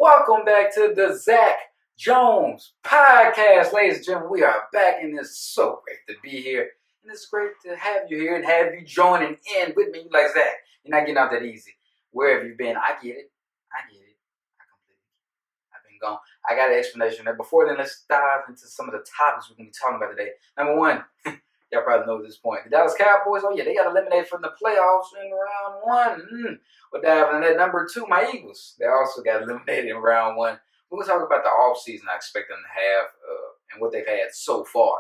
Welcome back to the Zach Jones podcast, ladies and gentlemen. We are back, and it's so great to be here. And it's great to have you here and have you joining in with me. Like Zach, you're not getting out that easy. Where have you been? I get it. I completely get it. I've been gone. I got an explanation there. Before then, let's dive into some of the topics we're going to be talking about today. Number one, y'all probably know at this point. The Dallas Cowboys, oh yeah, they got eliminated from the playoffs in round one. We'll dive into that. Number two, my Eagles. They also got eliminated in round one. We're going to talk about the offseason I expect them to have and what they've had so far.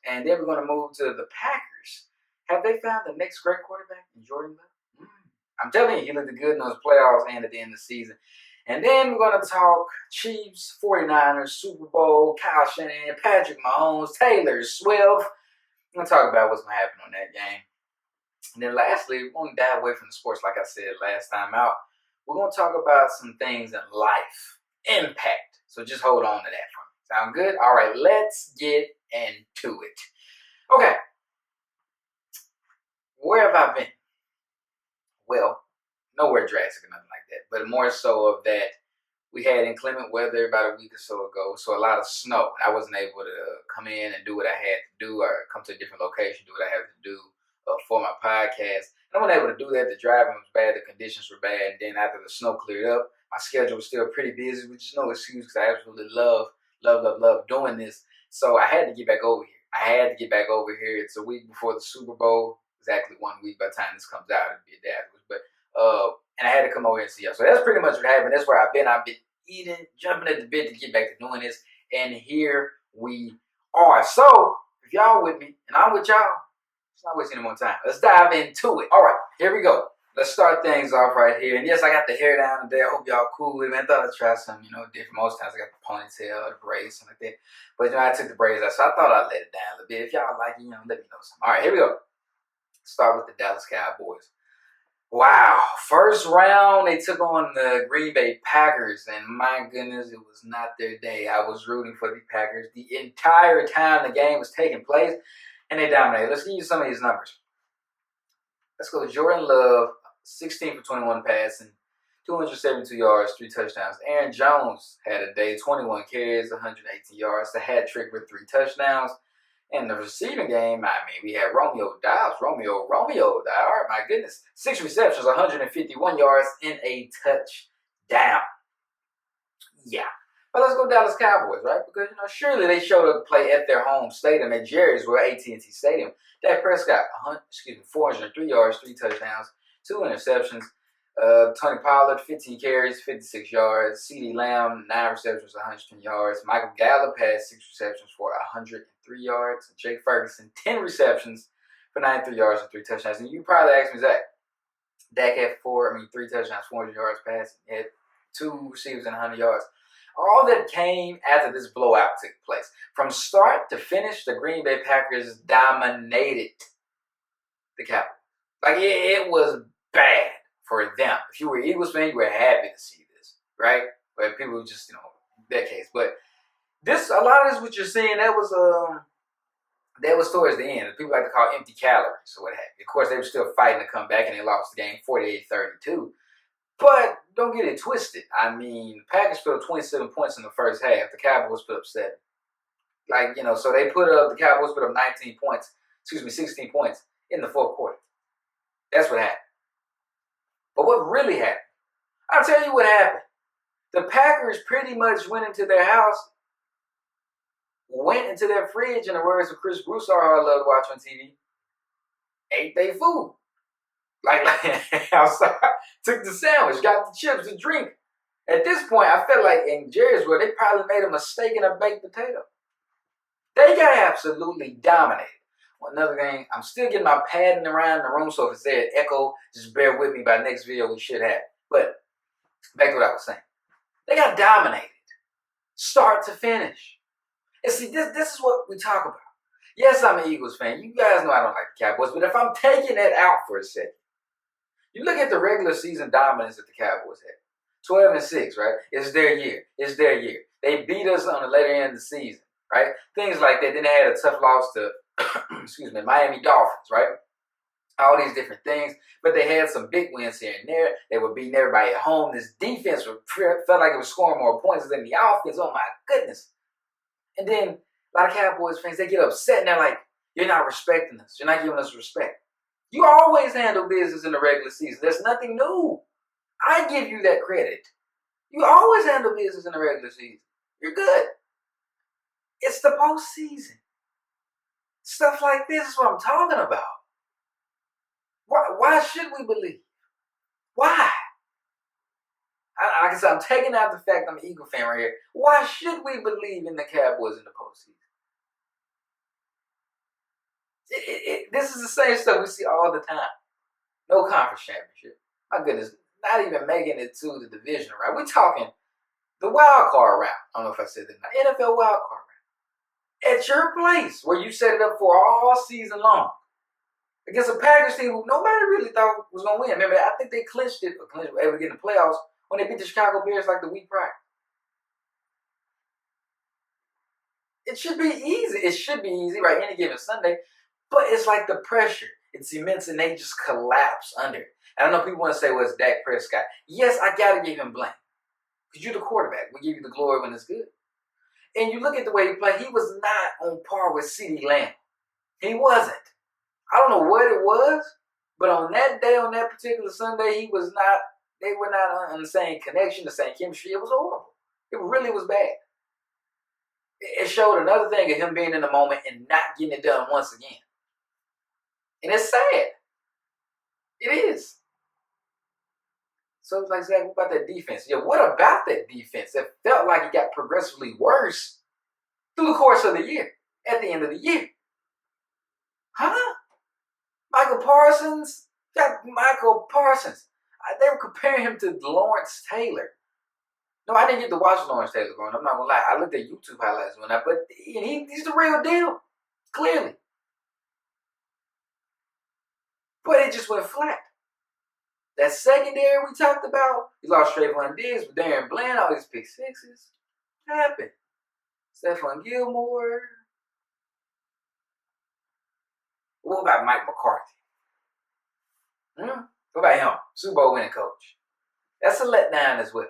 And then we're going to move to the Packers. Have they found the next great quarterback in Jordan Love? I'm telling you, he looked good in those playoffs and at the end of the season. And then we're going to talk Chiefs, 49ers, Super Bowl, Kyle Shanahan, Patrick Mahomes, Taylor Swift. We're going to talk about what's going to happen on that game. And then lastly, we're going to dive away from the sports like I said last time out. We're going to talk about some things in life. Impact. So just hold on to that for me. Sound good? All right, let's get into it. Okay. Where have I been? Well, nowhere drastic or nothing like that. But more so of that, we had inclement weather about a week or so ago. So a lot of snow. I wasn't able to come in and do what I had to do or come to a different location, do what I had to do for my podcast. And I wasn't able to do that. The driving was bad. The conditions were bad. And then after the snow cleared up, my schedule was still pretty busy, which is no excuse because I absolutely love doing this. So I had to get back over here. It's a week before the Super Bowl. Exactly 1 week by the time this comes out. It'll be a day afterwards. But and I had to come over here and see y'all. So that's pretty much what happened. That's where I've been. I've been eating, jumping at the bit to get back to doing this. And here we are. So if y'all with me and I'm with y'all, let's not waste any more time. Let's dive into it. All right, here we go. Let's start things off right here. And yes, I got the hair down today. I hope y'all cool with it, man. I thought I'd try something, different. Most times I got the ponytail, the braids, something like that. But, I took the braids out, so I thought I'd let it down a little bit. If y'all like it, let me know something. All right, here we go. Start with the Dallas Cowboys. Wow. First round, they took on the Green Bay Packers. And my goodness, it was not their day. I was rooting for the Packers the entire time the game was taking place. And they dominated. Let's give you some of these numbers. Let's go. Jordan Love, 16 for 21 passing, 272 yards, 3 touchdowns. Aaron Jones had a day, 21 carries, 118 yards. The hat trick with 3 touchdowns. And the receiving game, we had Romeo Doubs. Romeo Doubs. My goodness. 6 receptions, 151 yards, and a touchdown. Yeah. But let's go Dallas Cowboys, right? Because, surely they showed up to play at their home stadium at Jerry's, AT&T Stadium. Dak Prescott, 403 yards, 3 touchdowns, 2 interceptions. Tony Pollard, 15 carries, 56 yards. CeeDee Lamb, 9 receptions, 110 yards. Michael Gallup had 6 receptions for 103 yards. Jake Ferguson, 10 receptions for 93 yards and 3 touchdowns. And you probably asked me, Zach, Dak had 3 touchdowns, 400 yards passing. He had 2 receivers and 100 yards. All that came after this blowout took place. From start to finish, the Green Bay Packers dominated the Cowboys. It was bad for them. If you were an Eagles fan, you were happy to see this, right? But people just, that case. But a lot of this, what you're seeing, that was towards the end. People like to call empty calories or what have you. Of course, they were still fighting to come back, and they lost the game 48-32. But don't get it twisted. The Packers put up 27 points in the first half. The Cowboys put up 7. So the Cowboys put up 16 points in the fourth quarter. That's what happened. But what really happened? I'll tell you what happened. The Packers pretty much went into their house, went into their fridge, in the words of Chris Broussard, who I love to watch on TV, ate their food. Outside, took the sandwich, got the chips, the drink. At this point, I felt like in Jerry's world, they probably made a mistake in a baked potato. They got absolutely dominated. Another thing, I'm still getting my padding around the room, so if it's there, echo, just bear with me. By next video, we should have. But back to what I was saying. They got dominated, start to finish. And see, this is what we talk about. Yes, I'm an Eagles fan. You guys know I don't like the Cowboys, but if I'm taking that out for a second, you look at the regular season dominance that the Cowboys had. 12-6, right? It's their year. They beat us on the later end of the season, right? Things like that. Then they had a tough loss to, Miami Dolphins, right? all these different things. But they had some big wins here and there. They were beating everybody at home. This defense felt like it was scoring more points than the offense. Oh my goodness. And then a lot of Cowboys fans, they get upset and they're like, you're not respecting us. You're not giving us respect. You always handle business in the regular season. There's nothing new. I give you that credit. You always handle business in the regular season. You're good. It's the postseason. Stuff like this is what I'm talking about. Why should we believe? Why? Like I said, I'm taking out the fact I'm an Eagle fan right here. Why should we believe in the Cowboys in the postseason? This is the same stuff we see all the time. No conference championship. My goodness, not even making it to the division round. We're talking the wild card round. I don't know if I said that. NFL wild card round. At your place, where you set it up for all season long. Against a Packers team who nobody really thought was going to win. Remember, I think they clinched it, were able to get in the playoffs when they beat the Chicago Bears like the week prior. It should be easy. It should be easy, right? Any given Sunday. But it's like the pressure. It's immense and they just collapse under it. And I know people want to say, well, it's Dak Prescott. Yes, I got to give him blame. Because you're the quarterback. We give you the glory when it's good. And you look at the way he played, he was not on par with CeeDee Lamb. He wasn't. I don't know what it was, but on that day, on that particular Sunday, they were not on the same connection, the same chemistry. It was horrible. It really was bad. It showed another thing of him being in the moment and not getting it done once again. And it's sad. It is. So it's like, Zach, what about that defense? Yeah, what about that defense? It felt like it got progressively worse through the course of the year, at the end of the year. Huh? Michael Parsons? They were comparing him to Lawrence Taylor. No, I didn't get to watch Lawrence Taylor growing up. I'm not going to lie. I looked at YouTube highlights when but he's the real deal, clearly. But it just went flat. That secondary we talked about, he lost Trayvon Diggs, but Darren Bland, all these pick sixes. What happened? Stephon Gilmore. What about Mike McCarthy? What about him? Super Bowl winning coach. That's a letdown as well.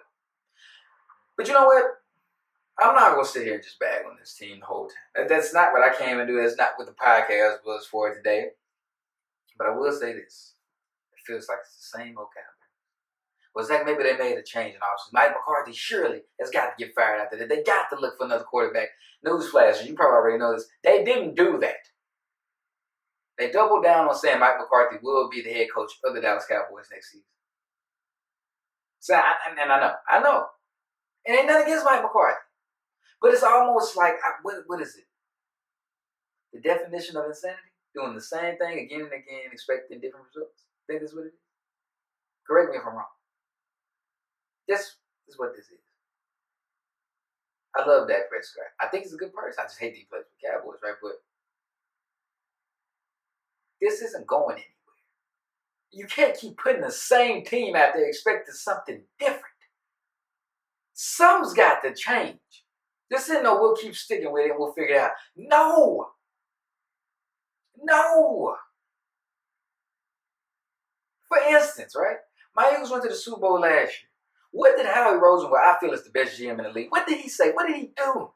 But you know what? I'm not going to sit here and just bag on this team the whole time. That's not what I came to do. That's not what the podcast was for today. But I will say this. It feels like it's the same old Cowboys. Well, Zach, maybe they made a change in offseason. Mike McCarthy surely has got to get fired after that. They got to look for another quarterback. Newsflash, you probably already know this. They didn't do that. They doubled down on saying Mike McCarthy will be the head coach of the Dallas Cowboys next season. So, I know. And ain't nothing against Mike McCarthy. But it's almost like, what is it? The definition of insanity? Doing the same thing again and again, expecting different results. I think that's what it is. Correct me if I'm wrong. This is what this is. I love Dak Prescott. I think he's a good person. I just hate that he plays with Cowboys, right? But this isn't going anywhere. You can't keep putting the same team out there expecting something different. Something's got to change. This isn't no we'll keep sticking with it and we'll figure it out. No. For instance, right? My Eagles went to the Super Bowl last year. What did Howie Roseman, I feel is the best GM in the league, what did he say? What did he do?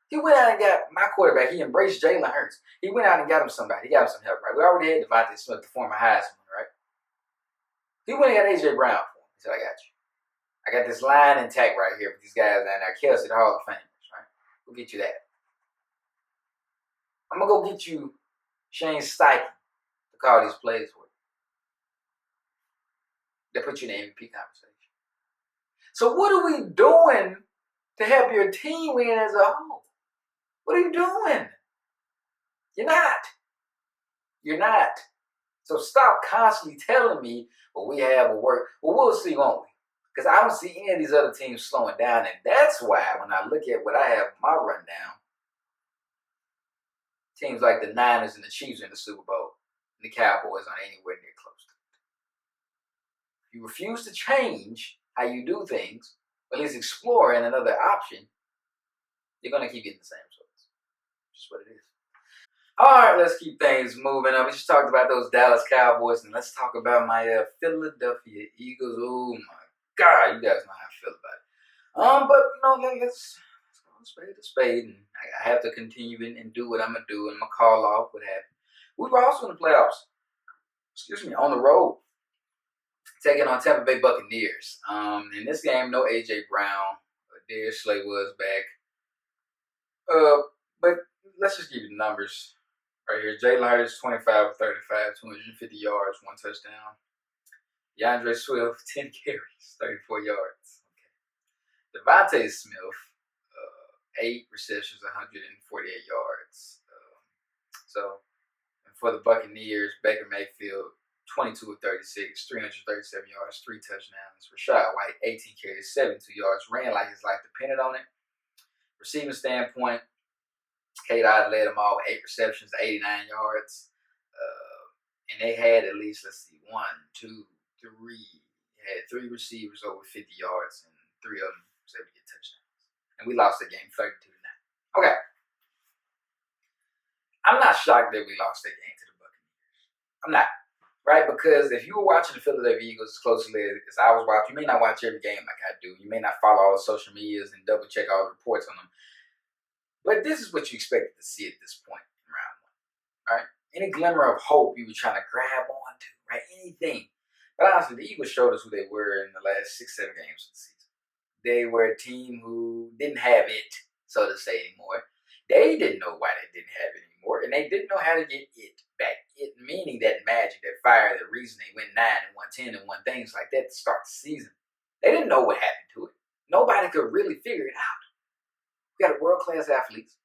He went out and got my quarterback. He embraced Jalen Hurts. He went out and got him somebody. He got him some help, right? We already had Devontae Smith, the former Heisman, right? He went and got A.J. Brown for him. He said, I got you. I got this line intact right here with these guys down there. Kelsey, the Hall of Famers, right? We'll get you that. I'm going to go get you Shane Steichen to call these plays for you. They put you in the MVP conversation. So what are we doing to help your team win as a whole? What are you doing? You're not. So stop constantly telling me, well, we have a work. Well, we'll see, won't we? Because I don't see any of these other teams slowing down. And that's why when I look at what I have in my rundown, teams like the Niners and the Chiefs in the Super Bowl, and the Cowboys aren't anywhere near close to it. If you refuse to change how you do things, or at least exploring another option, you're going to keep getting the same results. Just what it is. All right, let's keep things moving up. We just talked about those Dallas Cowboys, and let's talk about my Philadelphia Eagles. Oh my God, you guys know how I feel about it. But let's go spade to spade, and I have to continue and do what I'm gonna do, and I'm gonna call off what happened. We were also in the playoffs. Excuse me, on the road, taking on Tampa Bay Buccaneers. In this game, no AJ Brown. Darius Slay was back. But let's just give you the numbers right here. Jalen Hurts, 25 of 35, 250 yards, one touchdown. DeAndre Swift, 10 carries, 34 yards. Okay. Devontae Smith, 8 receptions, 148 yards. So for the Buccaneers, Baker Mayfield, 22 of 36, 337 yards, 3 touchdowns. Rashad White, 18 carries, 72 yards. Ran like his life depended on it. Receiving standpoint, K-Dot led them all with 8 receptions, 89 yards. And they had at least, let's see, 1, 2, 3. They had 3 receivers over 50 yards, and 3 of them was able to get touchdowns. And we lost the game 32-9. Okay. I'm not shocked that we lost that game to the Buccaneers. I'm not. Right? Because if you were watching the Philadelphia Eagles as closely as I was watching, you may not watch every game like I do. You may not follow all the social medias and double check all the reports on them. But this is what you expected to see at this point in round 1. Right? Any glimmer of hope you were trying to grab onto, right? Anything. But honestly, the Eagles showed us who they were in the last 6-7 games of the season. They were a team who didn't have it, so to say, anymore. They didn't know why they didn't have it anymore, and they didn't know how to get it back. It meaning that magic, that fire, the reason they went 9 and 110 and won things like that to start the season. They didn't know what happened to it. Nobody could really figure it out. We got world-class athletes.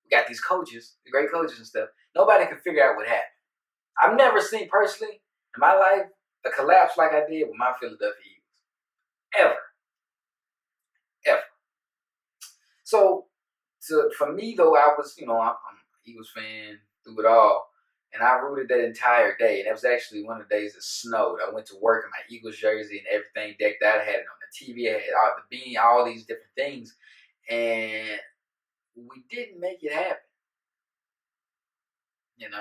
We got these coaches, the great coaches and stuff. Nobody could figure out what happened. I've never seen personally in my life a collapse like I did with my Philadelphia Eagles. Ever. So for me though, I was, I'm an Eagles fan through it all. And I rooted that entire day. And it was actually one of the days that snowed. I went to work in my Eagles jersey and everything decked out. I had it on the TV. I had all the beanie, all these different things. And we didn't make it happen. And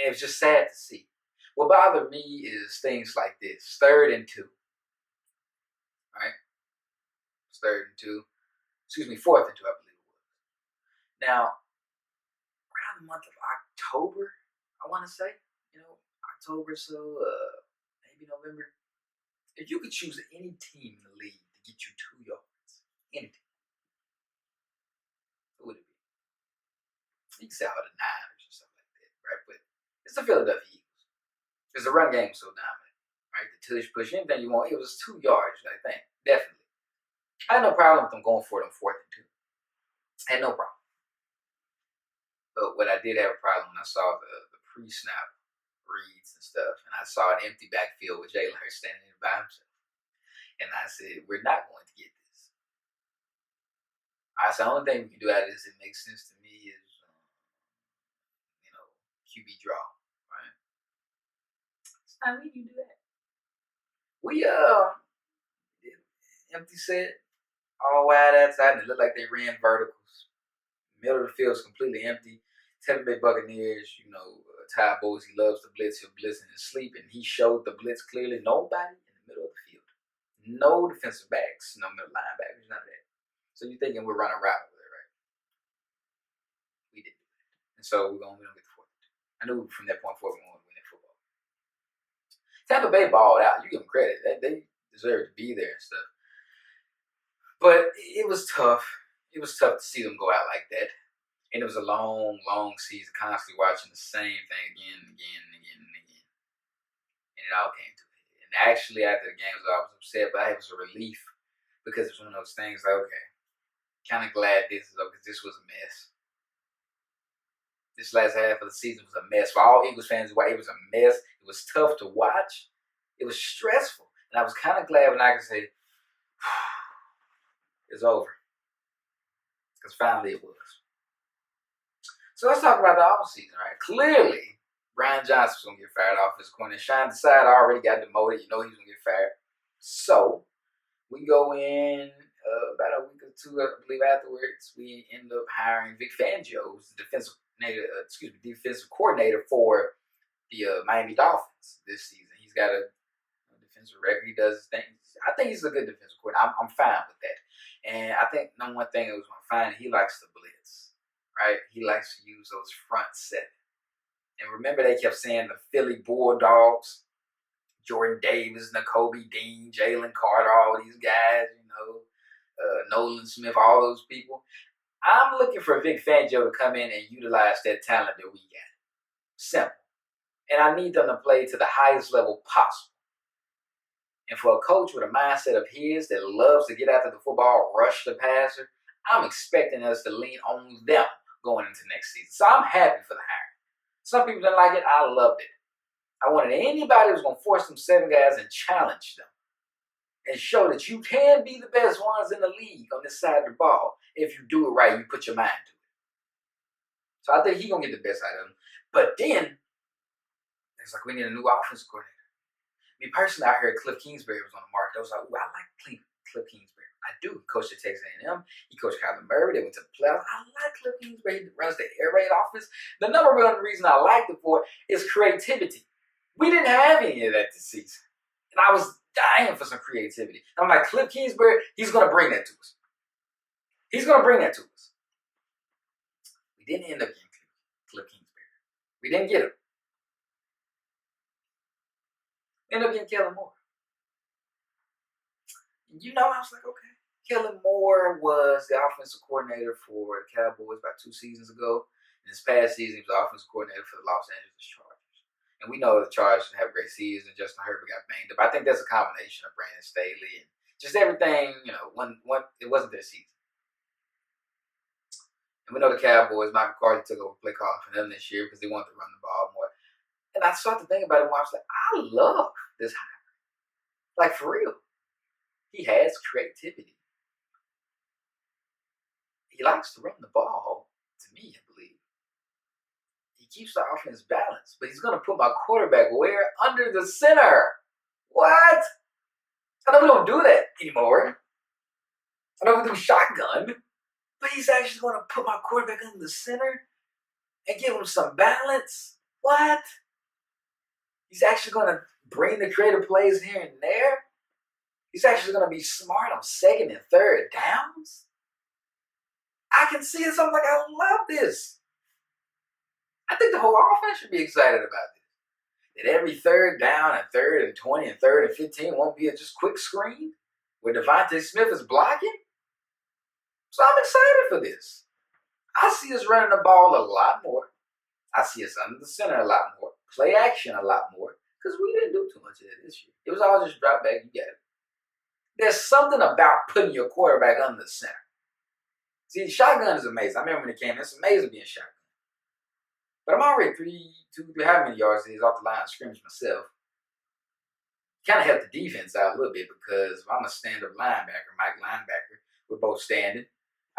it was just sad to see. What bothered me is things like this. 3rd and 2. Right? It's 3rd and 2. Excuse me, 4th and 2, I believe it was. Now, around the month of October, I want to say, October, so maybe November. If you could choose any team in the league to get you 2 yards, any team, who would it be? You can say all the Niners or something like that, right? But it's the Philadelphia Eagles. Because the run game was so dominant, right? The tush push, anything you want. It was 2 yards, I think, definitely. I had no problem with them going for it on 4th and 2. I had no problem. But what I did have a problem when I saw the pre-snap reads and stuff, and I saw an empty backfield with Jalen Hurts standing there by himself. And I said, we're not going to get this. I said, the only thing we can do out of this that makes sense to me is, QB draw, right? It's not me you do that. We empty set, all wide outside, and it looked like they ran verticals. Middle of the field is completely empty. Tampa Bay Buccaneers, Ty Bowles, he loves to blitz. He'll blitz in his sleep, and he showed the blitz clearly. Nobody in the middle of the field. No defensive backs, no middle linebackers, none of that. So you're thinking we're running route over there, right? We didn't do that. And so we don't get the 4th. I knew from that point forward we wanted to win that football. Tampa Bay balled out. You give them credit. They deserve to be there and stuff. But it was tough. It was tough to see them go out like that. And it was a long, long season, constantly watching the same thing again and again and again and again. And it all came to it. And actually, after the game, I was upset, but it was a relief because it was one of those things like, okay, kind of glad this is over because this was a mess. This last half of the season was a mess. For all Eagles fans, it was a mess. It was tough to watch. It was stressful. And I was kind of glad when I could say, it's over. Because finally it was. So let's talk about the offseason, right? Clearly, Brian Johnson was going to get fired off his corner. Sean Desai already got demoted. He was going to get fired. So we go in about a week or 2, I believe, afterwards. We end up hiring Vic Fangio, who's the defensive defensive coordinator for the Miami Dolphins this season. He's got a defensive record. He does his thing. I think he's a good defensive coordinator. I'm fine with that. And I think number one thing that was going to find, he likes to blitz, right? He likes to use those front seven. And remember, they kept saying the Philly Bulldogs, Jordan Davis, Nakobe Dean, Jalen Carter, all these guys, Nolan Smith, all those people. I'm looking for Vic Fangio to come in and utilize that talent that we got. Simple. And I need them to play to the highest level possible. And for a coach with a mindset of his that loves to get after the football, rush the passer, I'm expecting us to lean on them going into next season. So I'm happy for the hiring. Some people didn't like it. I loved it. I wanted anybody who was going to force them 7 guys and challenge them and show that you can be the best ones in the league on this side of the ball. If you do it right, you put your mind to it. So I think he's going to get the best out of them. But then, it's like we need a new offensive coordinator. Me personally, I heard Cliff Kingsbury was on the market. I was like, I like Cliff Kingsbury. I do. He coached at Texas A&M. He coached Kyler Murray. They went to the playoffs. I like Cliff Kingsbury. He runs the air raid offense. The number one reason I liked it for is creativity. We didn't have any of that this season. And I was dying for some creativity. And I'm like, Cliff Kingsbury, he's going to bring that to us. He's going to bring that to us. We didn't end up getting Cliff Kingsbury. We didn't get him. Ended up getting Kellen Moore. I was like, okay. Kellen Moore was the offensive coordinator for the Cowboys about 2 seasons ago. And this past season, he was the offensive coordinator for the Los Angeles Chargers. And we know the Chargers didn't have a great season. Justin Herbert got banged up. I think that's a combination of Brandon Staley and just everything, when it wasn't their season. And we know the Cowboys, Mike McCarthy took over play calling for them this year because they wanted to run the ball more. And I started to think about it when I was like, I love this hire. Like, for real. He has creativity. He likes to run the ball, to me, I believe. He keeps the offense balanced, but he's going to put my quarterback where? Under the center. What? I know we don't do that anymore. I know we do shotgun, but he's actually going to put my quarterback under the center and give him some balance. What? He's actually going to bring the creative plays here and there. He's actually going to be smart on 2nd and 3rd downs. I can see this. I'm like, I love this. I think the whole offense should be excited about this. That every 3rd down and 3rd and 20 and 3rd and 15 won't be a just quick screen where Devontae Smith is blocking. So I'm excited for this. I see us running the ball a lot more. I see us under the center a lot more. Play action a lot more. Because we didn't do too much of that this year. It was all just drop back, you get it. There's something about putting your quarterback under the center. See, shotgun is amazing. I remember when it came, it's amazing being shotgun. But I'm already 3 how many yards it is off the line of scrimmage myself. Kind of helped the defense out a little bit because if I'm a stand-up linebacker, Mike linebacker, we're both standing.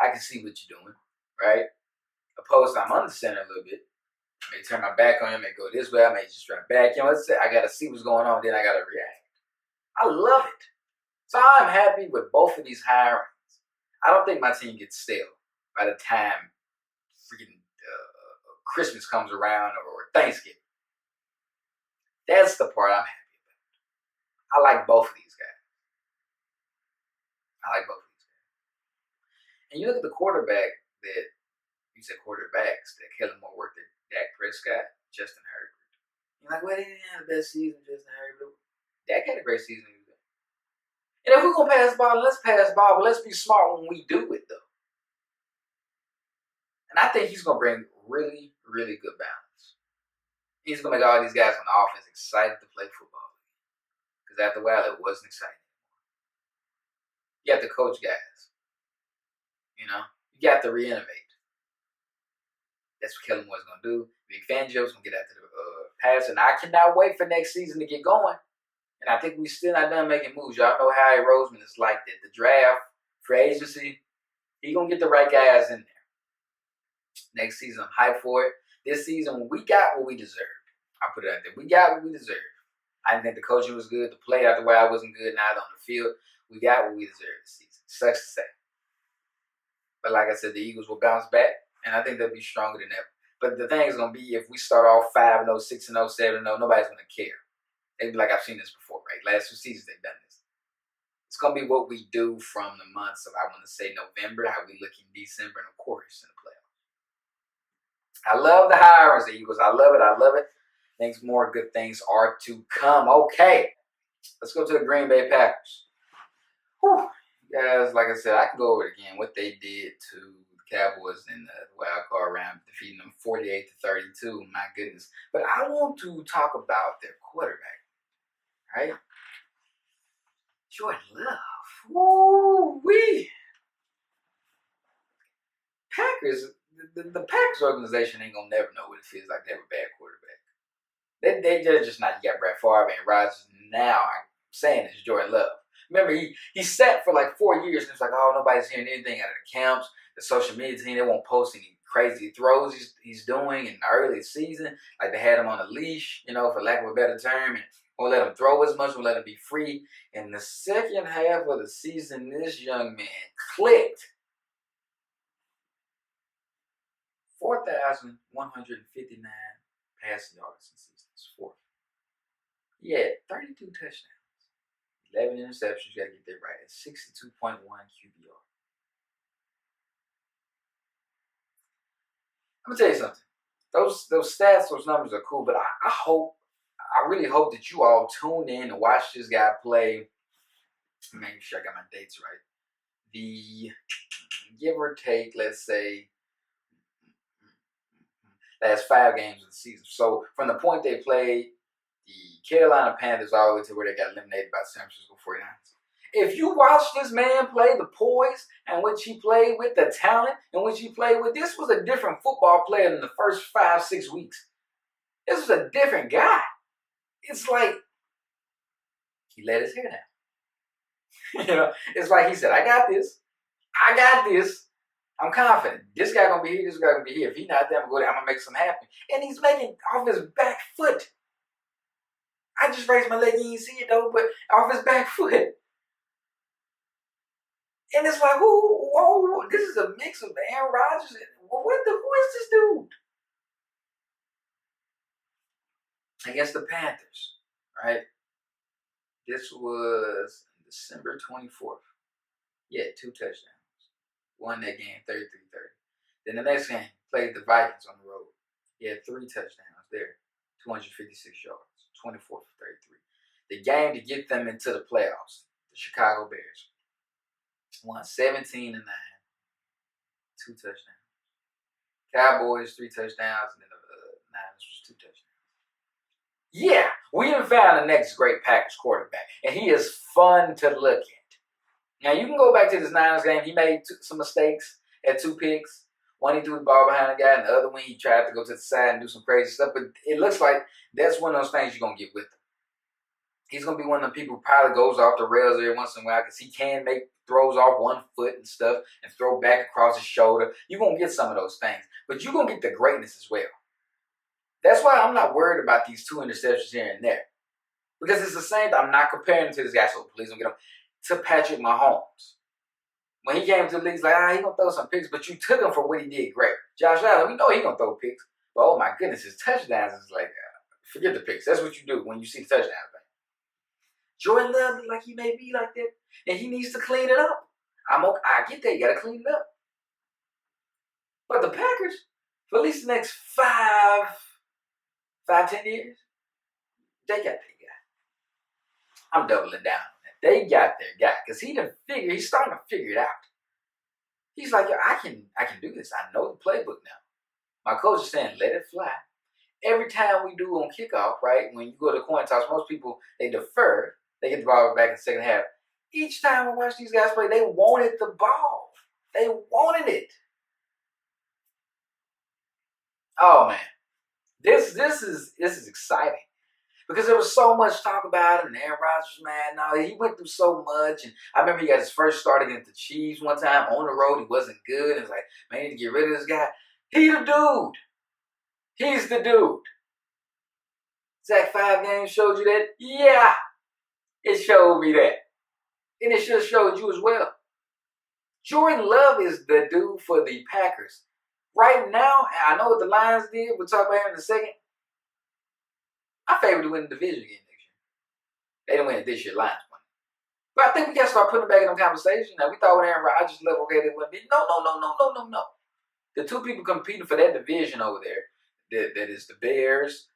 I can see what you're doing, right? Opposed to I'm under the center a little bit. I may turn my back on him, I may go this way, I may just drop back. I got to see what's going on, then I got to react. I love it. So I'm happy with both of these hirings. I don't think my team gets stale by the time freaking Christmas comes around or Thanksgiving. That's the part I'm happy about. I like both of these guys. And you look at the quarterback that, you said quarterbacks, that Kellen Moore worked at Dak Prescott, Justin Herbert. You're like, well, he didn't have the best season, Justin Herbert. Dak had a great season. And if we're going to pass the ball, let's pass the ball, but let's be smart when we do it, though. And I think he's going to bring really, really good balance. He's going to make all these guys on the offense excited to play football. Because after a while, it wasn't exciting anymore. You have to coach guys. You got to re-innovate. That's what Kellen Moore's going to do. Vic Fangio's going to get after the pass. And I cannot wait for next season to get going. And I think we still not done making moves. Y'all know Harry Roseman is like that. The draft, free agency, he going to get the right guys in there. Next season, I'm hyped for it. This season, we got what we deserved. I put it out there. We got what we deserved. I didn't think the coaching was good. The play out the way I wasn't good, neither on the field. We got what we deserved this season. Sucks to say. But like I said, the Eagles will bounce back, and I think they'll be stronger than ever. But the thing is going to be if we start off 5-0, 6-0, 7-0, nobody's going to care. They'd be like, I've seen this before, right? Last 2 seasons they've done this. It's going to be what we do from the months of, I want to say, November, how we look in December, and of course in the playoffs. I love the hirings, the Eagles. I love it. I love it. Thinks more good things are to come. Okay, let's go to the Green Bay Packers. Whew. Guys, like I said, I can go over it again. What they did to the Cowboys in the wild card round, defeating them 48-32. My goodness. But I want to talk about their quarterback, right? Jordan Love. Woo-wee. Packers, the Packers organization ain't gonna never know what it feels like to have a bad quarterback. They're just not. You got Brett Favre and Rodgers. Now I'm saying it's Jordan Love. Remember, he sat for like 4 years and it's like, oh, nobody's hearing anything out of the camps, the social media team. They won't post any crazy throws he's doing in the early season. Like they had him on a leash, for lack of a better term, and won't let him throw as much, won't let him be free. In the second half of the season, this young man clicked. 4,159 passing yards in season. It's 4th. He had 32 touchdowns. 11 interceptions, you got to get that right. At 62.1 QBR. I'm going to tell you something. Those stats, those numbers are cool, but I really hope that you all tune in and watch this guy play. Make sure I got my dates right. The, give or take, let's say, last 5 games of the season. So from the point they played the Carolina Panthers all the way to where they got eliminated by San Francisco 49ers. If you watch this man play, the poise in which he played with, the talent in which he played with, this was a different football player than the first 5-6 weeks. This was a different guy. It's like he let his hair down. It's like he said, I got this. I'm confident. This guy gonna be here, this guy gonna be here. If he's not there, I'm gonna make something happen. And he's making off his back foot. I just raised my leg, you didn't see it though, but off his back foot. And it's like, whoa, this is a mix of Aaron Rodgers and who is this dude? Against the Panthers, right? This was December 24th. He had 2 touchdowns. Won that game 33-30. Then the next game, played the Vikings on the road. He had 3 touchdowns there, 256 yards, 24 for 33. The game to get them into the playoffs, the Chicago Bears, won 17-9, 2 touchdowns. Cowboys, 3 touchdowns, and then the Niners was 2 touchdowns. Yeah, we have found the next great Packers quarterback, and he is fun to look at. Now, you can go back to this Niners game. He made some mistakes, had 2 picks. One, he threw the ball behind the guy, and the other one, he tried to go to the side and do some crazy stuff. But it looks like that's one of those things you're going to get with him. He's going to be one of the people who probably goes off the rails every once in a while because he can make throws off one foot and stuff and throw back across his shoulder. You're going to get some of those things. But you're going to get the greatness as well. That's why I'm not worried about these 2 interceptions here and there. Because it's the same. I'm not comparing him to this guy, so please don't get him. To Patrick Mahomes. When he came to the league, he's like, he going to throw some picks, but you took him for what he did great. Josh Allen, we know he going to throw picks. But oh my goodness, his touchdowns is like, forget the picks. That's what you do when you see the touchdowns. Jordan Love look like he may be like that, and he needs to clean it up. I get that. You got to clean it up. But the Packers, for at least the next 10 years, they got their guy. I'm doubling down. They got their guy because he's starting to figure it out. He's like, I can do this. I know the playbook now. My coach is saying, let it fly. Every time we do on kickoff, right, when you go to coin toss, most people, they defer. They get the ball back in the second half. Each time I watch these guys play, they wanted the ball. They wanted it. Oh, man. This is exciting. Because there was so much talk about him, and Aaron Rodgers, man, no, he went through so much. And I remember he got his first start against the Chiefs one time on the road. He wasn't good. And it's like, man, you need to get rid of this guy. He the dude. He's the dude. Zach, 5 games showed you that? Yeah, it showed me that. And it should have showed you as well. Jordan Love is the dude for the Packers. Right now, I know what the Lions did. We'll talk about it in a second. I favor to win the division again next year. They didn't win it this year. Lions won. But I think we got to start putting it back in the conversation. Now, we thought when Aaron Rodgers left, okay, they wouldn't be. No. The two people competing for that division over there, that is the Bears,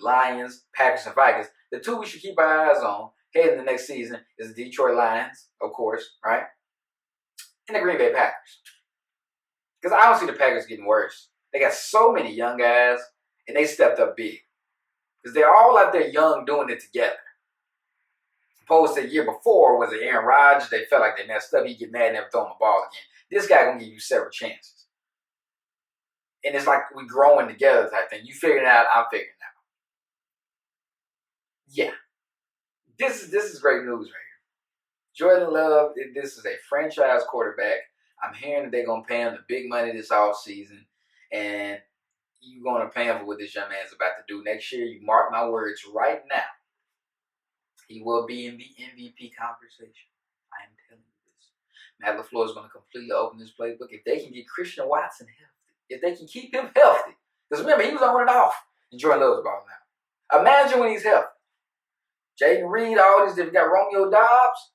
Lions, Packers, and Vikings. The two we should keep our eyes on heading the next season is the Detroit Lions, of course, right? And the Green Bay Packers. Because I don't see the Packers getting worse. They got so many young guys, and they stepped up big. Because they're all out there young doing it together. Opposed to the year before was it Aaron Rodgers, they felt like they messed up. He'd get mad and never throw him the ball again. This guy going to give you several chances. And it's like we growing together type thing. You figure it out, I'm figuring it out. Yeah. This is great news right here. Jordan Love, this is a franchise quarterback. I'm hearing that they're going to pay him the big money this offseason. And you're going to pay him for what this young man's about to do next year. You mark my words right now. He will be in the MVP conversation. I am telling you this. Matt LaFleur is going to completely open this playbook. If they can get Christian Watson healthy, if they can keep him healthy. Because remember, he was on and off. And Jordan Love's balling out. Imagine when he's healthy. Jaden Reed, all these different, got Romeo Dobbs.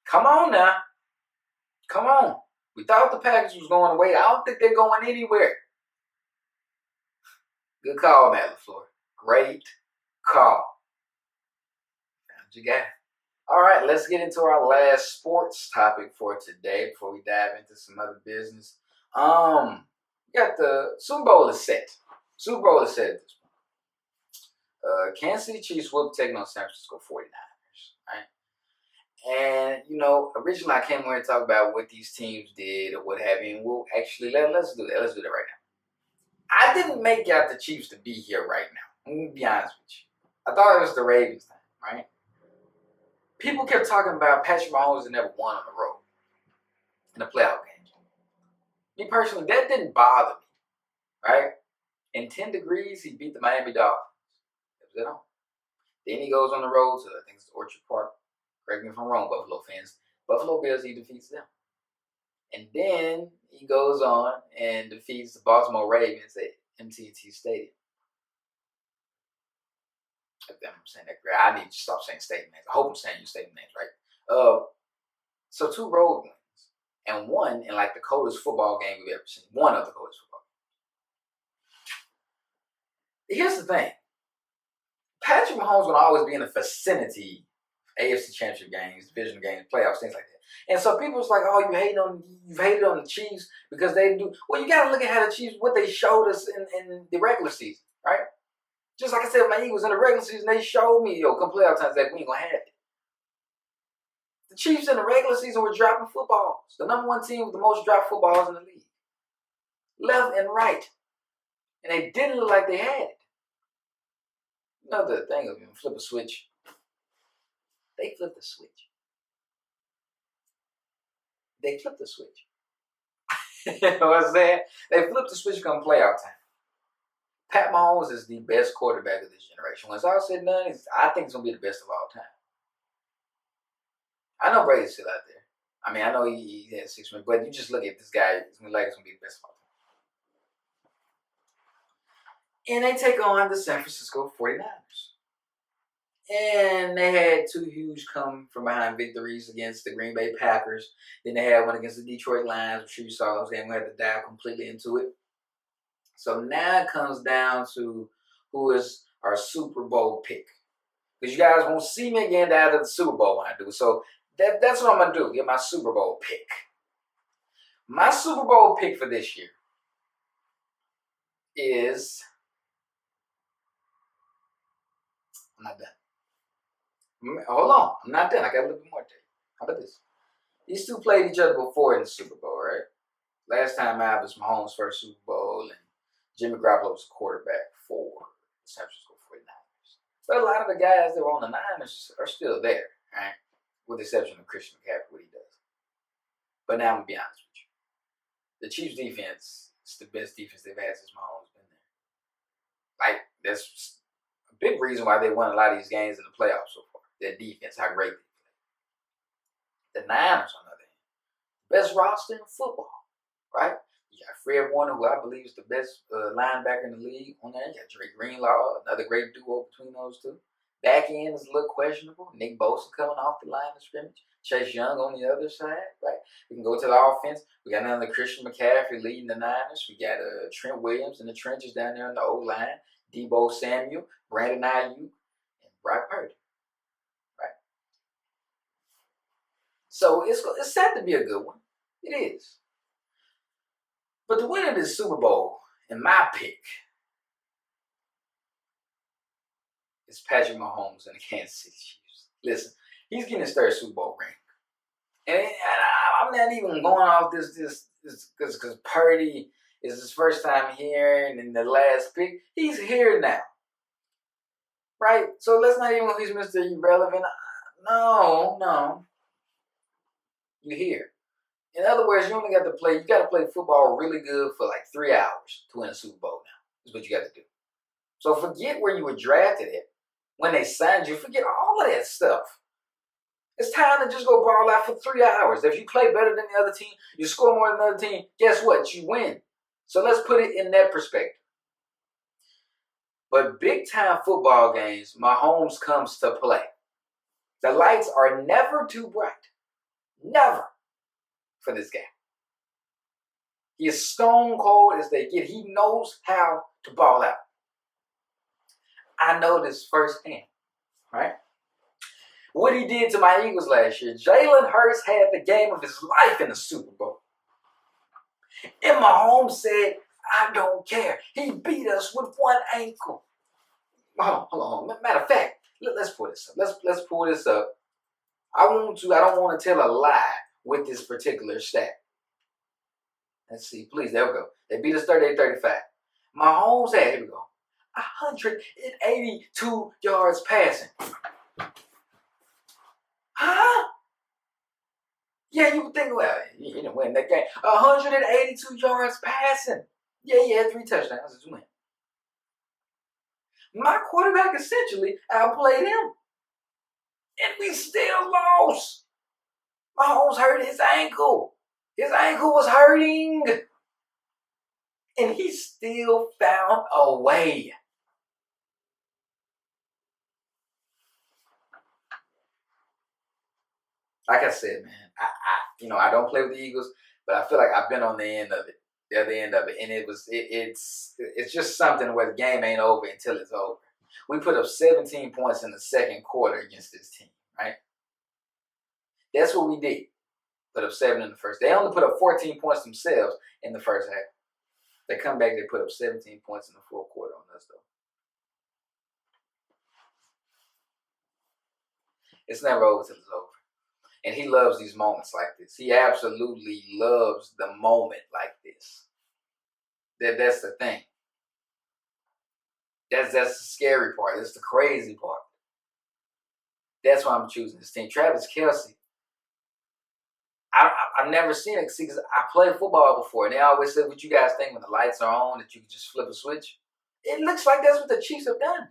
Come on now. Come on. We thought the package was going away. I don't think they're going anywhere. Good call, Matt LaFleur. Great call. Found you guy. All right, let's get into our last sports topic for today before we dive into some other business. We got the Super Bowl is set. Super Bowl is set at this point. Kansas City Chiefs will be taking on San Francisco 49ers, right? And, originally I came here to talk about what these teams did or what have you, and we'll actually, let's do that. Let's do that right now. I didn't make out the Chiefs to be here right now. I'm going to be honest with you. I thought it was the Ravens time, right? People kept talking about Patrick Mahomes had never won on the road in a playoff game. Me personally, that didn't bother me, right? In 10 degrees, he beat the Miami Dolphins. That was it on. Then he goes on the road to, I think it's Orchard Park. Correct me if I'm wrong, Buffalo fans. Buffalo Bills, he defeats them. And then he goes on and defeats the Baltimore Ravens at MTT Stadium. I'm saying that great. I need to stop saying stadium names. I hope I'm saying your stadium names right. So 2 road wins. And one in like the coldest football game we've ever seen. One of the coldest football games. Here's the thing. Patrick Mahomes will always be in the vicinity AFC Championship games, division games, playoffs, things like that. And so people was like, "Oh, you've hated on the Chiefs because they do." Well, you got to look at how the Chiefs, what they showed us in the regular season, right? Just like I said, my Eagles in the regular season, they showed me, come playoff times that we ain't gonna have it. The Chiefs in the regular season were dropping footballs. The number 1 team with the most dropped footballs in the league, left and right, and they didn't look like they had it. Another thing of flip a switch. They flipped the switch. They flipped the switch. You know what I'm saying? They flipped the switch come playoff time. Pat Mahomes is the best quarterback of this generation. When it's all said and done, I think it's going to be the best of all time. I know Brady's still out there. I mean, I know he had 6 wins, but you just look at this guy, it's going to be the best of all time. And they take on the San Francisco 49ers. And they had 2 huge come from behind victories against the Green Bay Packers. Then they had one against the Detroit Lions. I'm sure you saw those games. We had to dive completely into it. So now it comes down to who is our Super Bowl pick. Because you guys won't see me again after the Super Bowl when I do. So that's what I'm going to do. Get my Super Bowl pick. My Super Bowl pick for this year is... I'm not done. Hold on. I'm not done. I got a little bit more to tell you. How about this? These 2 played each other before in the Super Bowl, right? Last time out was Mahomes' first Super Bowl, and Jimmy Garoppolo was a quarterback for the San Francisco 49ers. But a lot of the guys that were on the Niners are still there, right? With the exception of Christian McCaffrey, what he does. But now I'm going to be honest with you. The Chiefs' defense is the best defense they've had since Mahomes been there. Like, that's a big reason why they won a lot of these games in the playoffs so far. Their defense, how great they play. The Niners, on the other hand, Best roster in football, right? You got Fred Warner, who I believe is the best linebacker in the league on there. You got Dre Greenlaw, another great duo between those two. Back end is a little questionable. Nick Bosa coming off the line of scrimmage. Chase Young on the other side, right? We can go to the offense. We got another Christian McCaffrey leading the Niners. We got Trent Williams in the trenches down there on the O-line. Debo Samuel, Brandon Ayuk, and Brock Purdy, right? So it's set to be a good one. It is. But the winner of this Super Bowl, in my pick, is Patrick Mahomes and the Kansas City Chiefs. Listen, he's getting his third Super Bowl ring. And I'm not even going off this because Purdy is his first time here and in the last pick. He's here now. Right? So let's not even go, he's Mr. Irrelevant. No. You're here. In other words, you only got to play, you got to play football really good for like 3 hours to win a Super Bowl now. Is what you got to do. So forget where you were drafted at. When they signed you, forget all of that stuff. It's time to just go ball out for 3 hours. If you play better than the other team, you score more than the other team, guess what? You win. So let's put it in that perspective. But big time football games, Mahomes comes to play. The lights are never too bright. Never for this guy. He is stone cold as they get. He knows how to ball out. I know this firsthand, right? What he did to my Eagles last year, Jalen Hurts had the game of his life in the Super Bowl. And Mahomes said, I don't care. He beat us with one ankle. Hold on. Matter of fact, let's pull this up. Let's pull this up. I don't want to tell a lie with this particular stat. Let's see, please, there we go. They beat us 38-35. Mahomes had, here we go, 182 yards passing. Huh? Yeah, you would think, well, you didn't win that game. 182 yards passing. Yeah, he had 3 touchdowns as win. My quarterback essentially outplayed him. And we still lost. Mahomes hurt his ankle. His ankle was hurting. And he still found a way. Like I said, man, I don't play with the Eagles, but I feel like I've been on the end of it, the other end of it, and it's just something where the game ain't over until it's over. We put up 17 points in the second quarter against this team, right? That's what we did. Put up 7 in the first. They only put up 14 points themselves in the first half. They come back, they put up 17 points in the fourth quarter on us, though. It's never over till it's over. And he loves these moments like this. He absolutely loves the moment like this. That's the thing. That's the scary part. That's the crazy part. That's why I'm choosing this team. Travis Kelce. I've never seen it because I played football before, and they always said what you guys think when the lights are on that you can just flip a switch. It looks like that's what the Chiefs have done.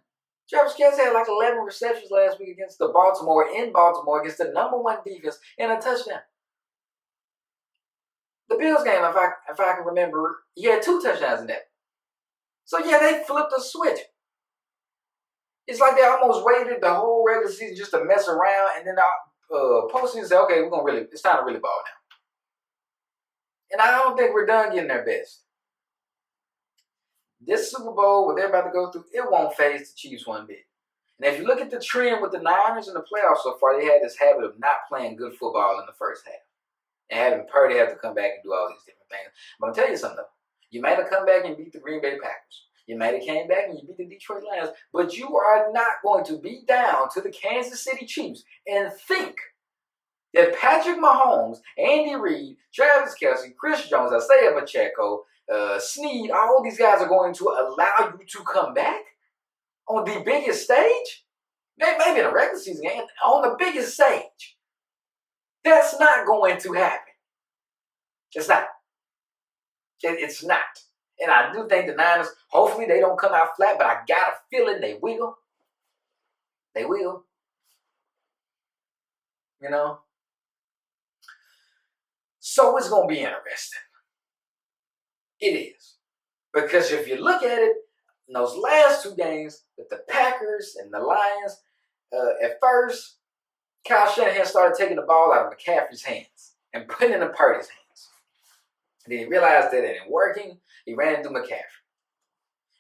Travis Kelce had like 11 receptions last week against Baltimore against the number 1 defense and a touchdown. The Bills game, if I can remember, he had 2 touchdowns in that. So yeah, they flipped a switch. It's like they almost waited the whole regular season just to mess around, and then the postseason say, okay, it's time to really ball now. And I don't think we're done getting their best. This Super Bowl, what they're about to go through, it won't phase the Chiefs one bit. And if you look at the trend with the Niners in the playoffs so far, they had this habit of not playing good football in the first half. And having Purdy have to come back and do all these different things. But I'm going to tell you something, though. You might have come back and beat the Green Bay Packers. You might have came back and you beat the Detroit Lions. But you are not going to be down to the Kansas City Chiefs and think that Patrick Mahomes, Andy Reid, Travis Kelce, Chris Jones, Isaiah Pacheco, Snead, all these guys are going to allow you to come back on the biggest stage? Maybe in a regular season game, on the biggest stage. That's not going to happen. It's not. It's not. And I do think the Niners, hopefully they don't come out flat, but I got a feeling they will. They will. So it's going to be interesting. It is. Because if you look at it, in those last two games with the Packers and the Lions, at first, Kyle Shanahan started taking the ball out of McCaffrey's hands and putting it in Purdy's hands. And then he realized that it ain't working. He ran into McCaffrey.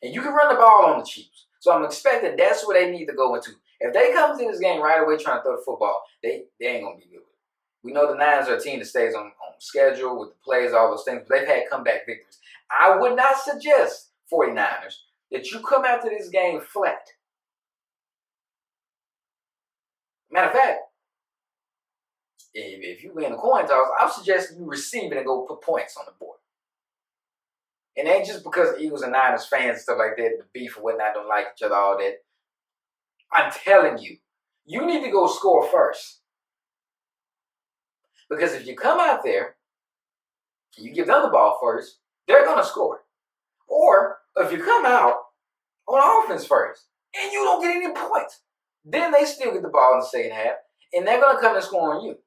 And you can run the ball on the Chiefs. So I'm expecting that's where they need to go into. If they come to this game right away trying to throw the football, they ain't going to be good with it. We know the Niners are a team that stays on schedule with the plays, all those things, but they've had comeback victories. I would not suggest, 49ers, that you come out to this game flat. Matter of fact, if you win the coin toss, I'm suggesting you receive it and go put points on the board. And it ain't just because Eagles and Niners fans and stuff like that, the beef and whatnot, don't like each other, all that. I'm telling you, you need to go score first. Because if you come out there, you give them the ball first, they're going to score. Or if you come out on offense first and you don't get any points, then they still get the ball in the second half and they're going to come and score on you.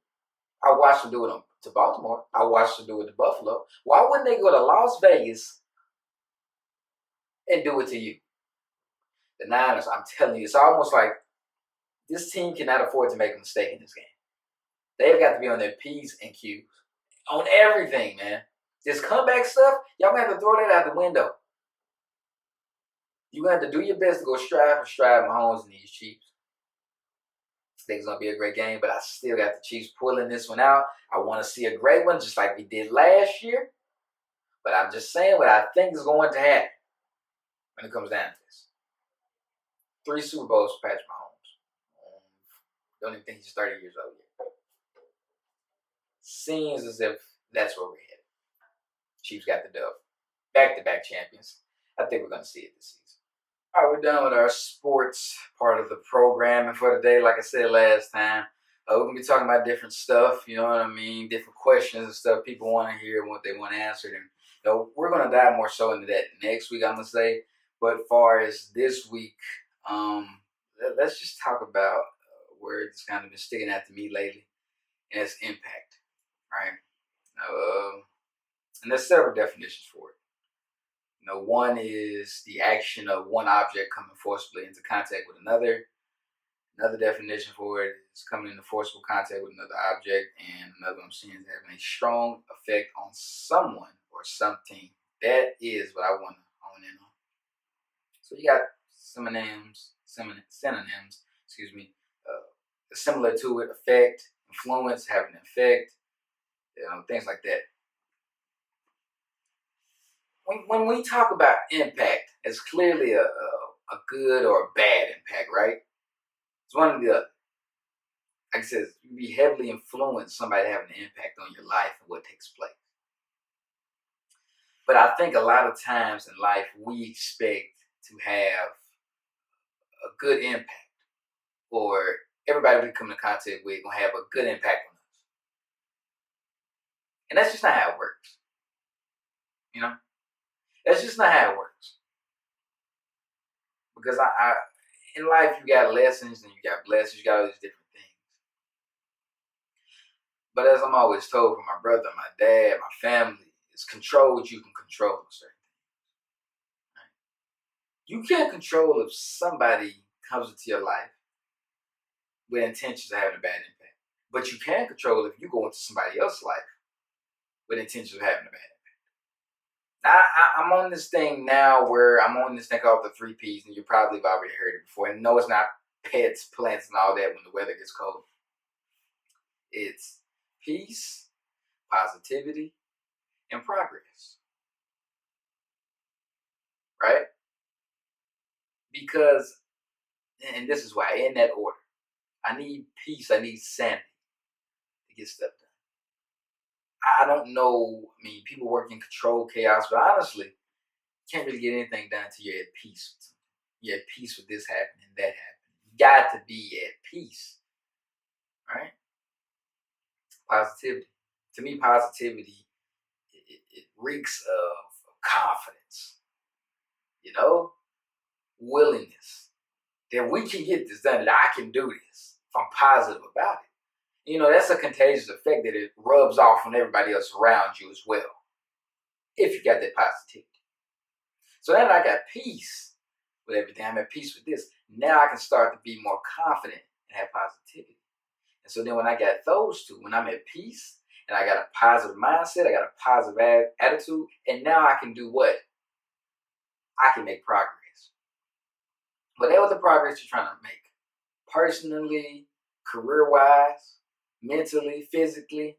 I watched them do it to Baltimore. I watched them do it to Buffalo. Why wouldn't they go to Las Vegas and do it to you? The Niners, I'm telling you, it's almost like this team cannot afford to make a mistake in this game. They've got to be on their P's and Q's. On everything, man. This comeback stuff, y'all going to have to throw that out the window. You're going to have to do your best to go stride for stride Mahomes and these Chiefs. I think it's going to be a great game, but I still got the Chiefs pulling this one out. I want to see a great one, just like we did last year. But I'm just saying what I think is going to happen when it comes down to this. 3 Super Bowls for Patrick Mahomes. Don't even think he's 30 years old yet. Seems as if that's where we're headed. Chiefs got the dub. Back-to-back champions. I think we're going to see it this season. All right, we're done with our sports part of the programming for today. Like I said last time, we're going to be talking about different stuff, you know what I mean? Different questions and stuff people want to hear and what they want answered. And we're going to dive more so into that next week, I'm going to say. But as far as this week, let's just talk about a word that's kind of been sticking out to me lately, and it's impact, right? And there's several definitions for it. One is the action of one object coming forcibly into contact with another. Another definition for it is coming into forcible contact with another object. And another I'm seeing is having a strong effect on someone or something. That is what I want to hone in on. So you got synonyms, similar to it, effect, influence, having an effect, things like that. When we talk about impact, it's clearly a good or a bad impact, right? It's one or the other. Like I said, you be heavily influenced somebody having an impact on your life and what takes place. But I think a lot of times in life, we expect to have a good impact, or everybody we come in contact with going to have a good impact on us. And that's just not how it works. That's just not how it works. Because I in life, you got lessons and you got blessings, you got all these different things. But as I'm always told from my brother, my dad, my family, it's control what you can control certain things. Right? You can't control if somebody comes into your life with intentions of having a bad impact. But you can control if you go into somebody else's life with intentions of having a bad impact. I'm on this thing now where I'm on this thing called the 3 Ps, and you probably have already heard it before. And no, it's not pets, plants, and all that when the weather gets cold. It's peace, positivity, and progress. Right? Because, and this is why, in that order, I need peace, I need sanity to get stuff done. I don't know. I mean, people work in control chaos, but honestly, you can't really get anything done until you're at peace with something. You're at peace with this happening, that happening. You got to be at peace, right? Positivity. To me, positivity, it reeks of confidence, willingness that we can get this done, that I can do this if I'm positive about it. That's a contagious effect that it rubs off on everybody else around you as well, if you got that positivity. So now that I got peace with everything, I'm at peace with this. Now I can start to be more confident and have positivity. And so then when I got those two, when I'm at peace and I got a positive mindset, I got a positive attitude, and now I can do what? I can make progress. Whatever the progress you're trying to make, personally, career-wise, mentally, physically,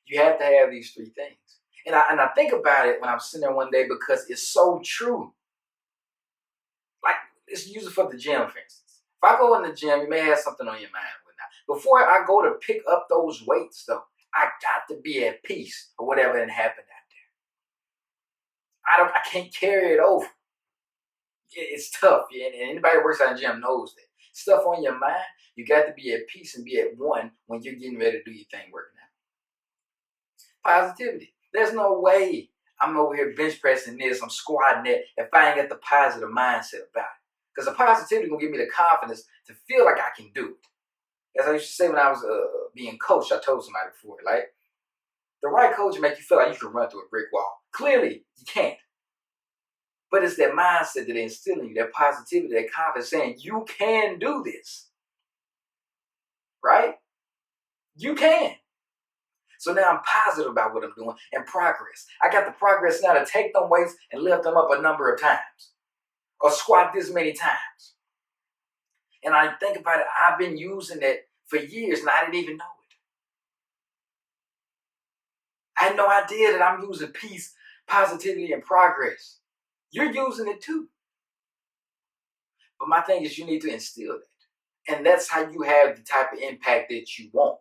you have to have these three things. And I think about it when I'm sitting there one day because it's so true. Like, let's use it for the gym, for instance. If I go in the gym, you may have something on your mind. Before I go to pick up those weights, though, I got to be at peace or whatever had happened out there. I can't carry it over. It's tough. Yeah, and anybody who works out in the gym knows that. Stuff on your mind, you got to be at peace and be at one when you're getting ready to do your thing working out. Positivity. There's no way I'm over here bench pressing this, I'm squatting it, if I ain't got the positive mindset about it. Because the positivity will give me the confidence to feel like I can do it. As I used to say when I was being coached, I told somebody before, like, the right coach will make you feel like you can run through a brick wall. Clearly, you can't. But it's that mindset that they instill in you, that positivity, that confidence saying, you can do this. Right? You can. So now I'm positive about what I'm doing and progress. I got the progress now to take them weights and lift them up a number of times. Or squat this many times. And I think about it, I've been using it for years and I didn't even know it. I had no idea that I'm using peace, positivity, and progress. You're using it too. But my thing is you need to instill that. And that's how you have the type of impact that you want.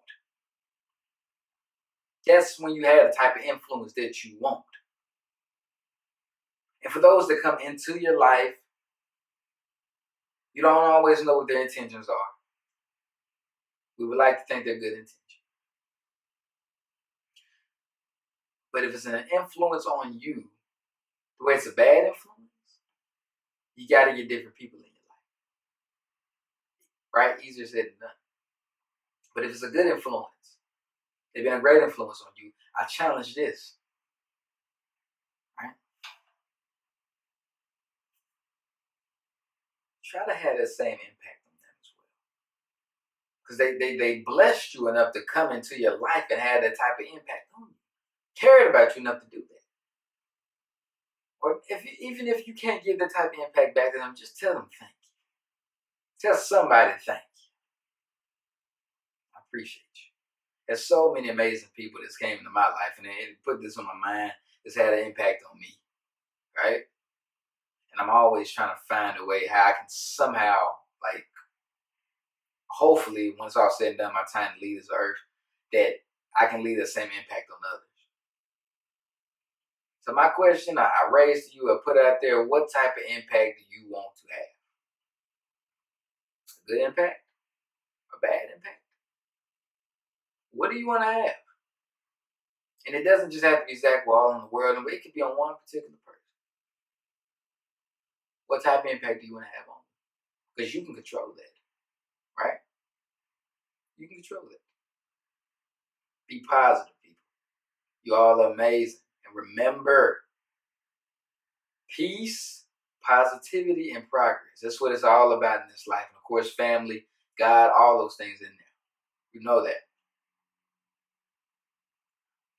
That's when you have the type of influence that you want. And for those that come into your life, you don't always know what their intentions are. We would like to think they're good intentions. But if it's an influence on you, the way it's a bad influence, you got to get different people in your life. Right? Easier said than done. But if it's a good influence, they've been a great influence on you, I challenge this. Right? Try to have that same impact on them as well. Because they blessed you enough to come into your life and have that type of impact on you. Cared about you enough to do that. Or even if you can't give that type of impact back to them, just tell them thank you. Tell somebody thank you. I appreciate you. There's so many amazing people that's came into my life and it put this on my mind. It's had an impact on me. Right? And I'm always trying to find a way how I can somehow, like, hopefully, once all said and done, my time to leave this earth, that I can leave the same impact on others. So my question I raised to you, I put out there, what type of impact do you want to have? A good impact? A bad impact? What do you want to have? And it doesn't just have to be Zach all in the world, it could be on one particular person. What type of impact do you want to have on them? Because you can control that, right? You can control it. Be positive, people. You all are amazing. And remember, peace, positivity, and progress. That's what it's all about in this life. And of course, family, God, all those things in there. You know that.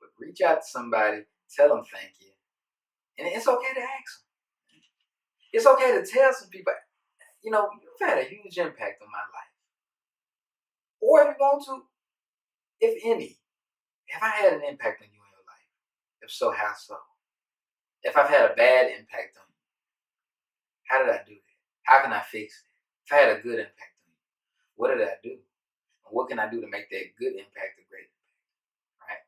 But reach out to somebody, tell them thank you. And it's okay to ask them. It's okay to tell some people, you've had a huge impact on my life. Or if you want to, if any, have I had an impact on you in your life? If so, how so? If I've had a bad impact on you, how did I do that? How can I fix it? If I had a good impact on you, what did I do? And what can I do to make that good impact a great impact? Right?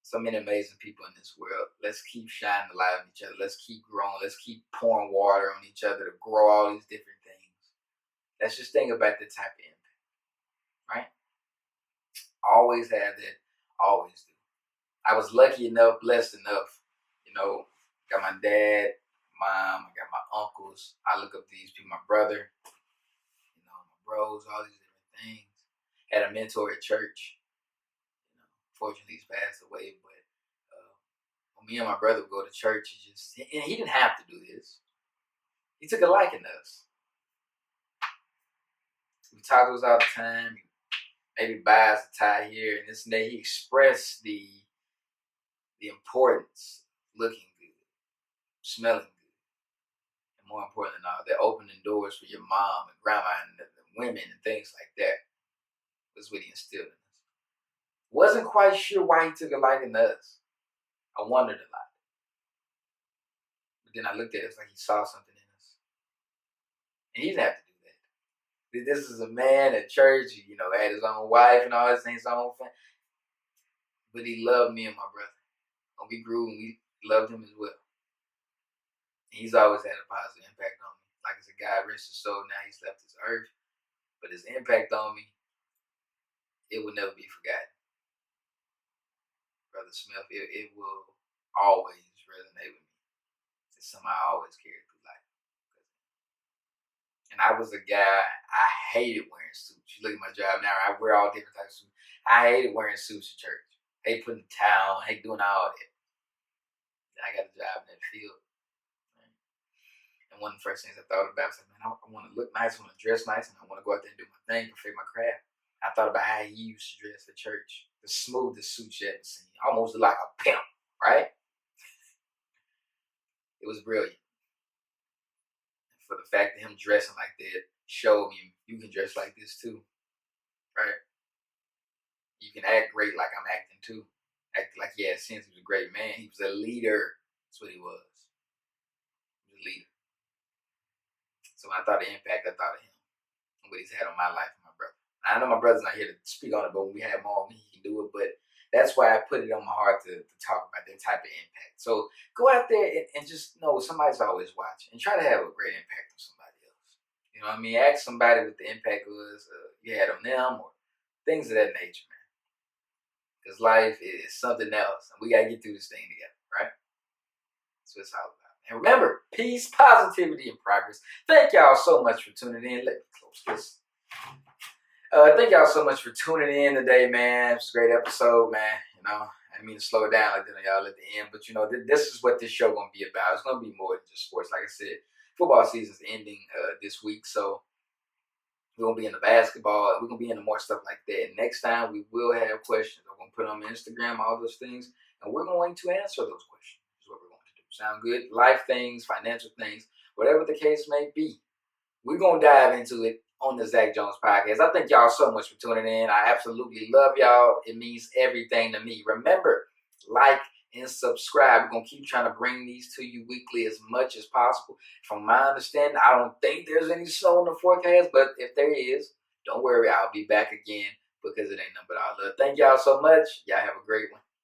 So many amazing people in this world. Let's keep shining the light on each other. Let's keep growing. Let's keep pouring water on each other to grow all these different things. Let's just think about the type of impact. Right? Always have that. Always do. I was lucky enough, blessed enough, got my dad, mom, I got my uncles. I look up to these people, my brother, my bros, all these different things. had a mentor at church. Fortunately, he's passed away. But when me and my brother would go to church, and he didn't have to do this. He took a liking to us. We talked to us all the time. Maybe buys a tie here and this and that. He expressed the importance of looking good, smelling good, and more important than all that, opening doors for your mom and grandma and the women and things like that. Was what he instilled in us. Wasn't quite sure why he took a liking to us. I wondered a lot. But then I looked at it, it's like he saw something in us. And he didn't have to do that. This is a man at church, had his own wife and all his things, his own family. But he loved me and my brother. And we grew and we loved him as well. And he's always had a positive impact on me. Like I said, God rest his soul, now he's left this earth. But his impact on me, it will never be forgotten. Brother Smith, it will always resonate with me. It's something I always carry through life. And I was a guy, I hated wearing suits. You look at my job now, I wear all different types of suits. I hated wearing suits to church. I hate putting a towel, I hate doing all that. Then I got a job in that field. And one of the first things I thought about was like, man, I want to look nice, I want to dress nice, and I want to go out there and do my thing, perfect my craft. I thought about how he used to dress at church. The smoothest suit you ever seen. Almost like a pimp, right? It was brilliant. And for the fact that him dressing like that showed me you can dress like this too, right? You can act great like I'm acting too. Act like he had sense. He was a great man. He was a leader. That's what he was. He was a leader. So when I thought of impact, I thought of him and what he's had on my life and my brother. I know my brother's not here to speak on it, but when we have him on, he can do it. But that's why I put it on my heart to talk about that type of impact. So go out there and just know somebody's always watching and try to have a great impact on somebody else. You know what I mean? Ask somebody what the impact was you had on them or things of that nature, man. Because life is something else, and we got to get through this thing together, right? That's what it's all about. And remember, peace, positivity, and progress. Thank y'all so much for tuning in. Let me close this. Thank y'all so much for tuning in today, man. It's a great episode, man. I didn't mean to slow it down like that on y'all at the end, but this is what this show gonna be about. It's gonna be more than just sports. Like I said, football season's ending this week, so we're gonna be in the basketball. We're gonna be into more stuff like that. And next time we will have questions. I'm gonna put on Instagram, all those things, and we're going to answer those questions. Is what we're going to do. Sound good? Life things, financial things, whatever the case may be. We're gonna dive into it on the Zach Jones podcast. I thank y'all so much for tuning in. I absolutely love y'all. It means everything to me. Remember, like and subscribe. We're going to keep trying to bring these to you weekly as much as possible. From my understanding, I don't think there's any snow in the forecast, but if there is, don't worry. I'll be back again because it ain't nothing but all love. Thank y'all so much. Y'all have a great one.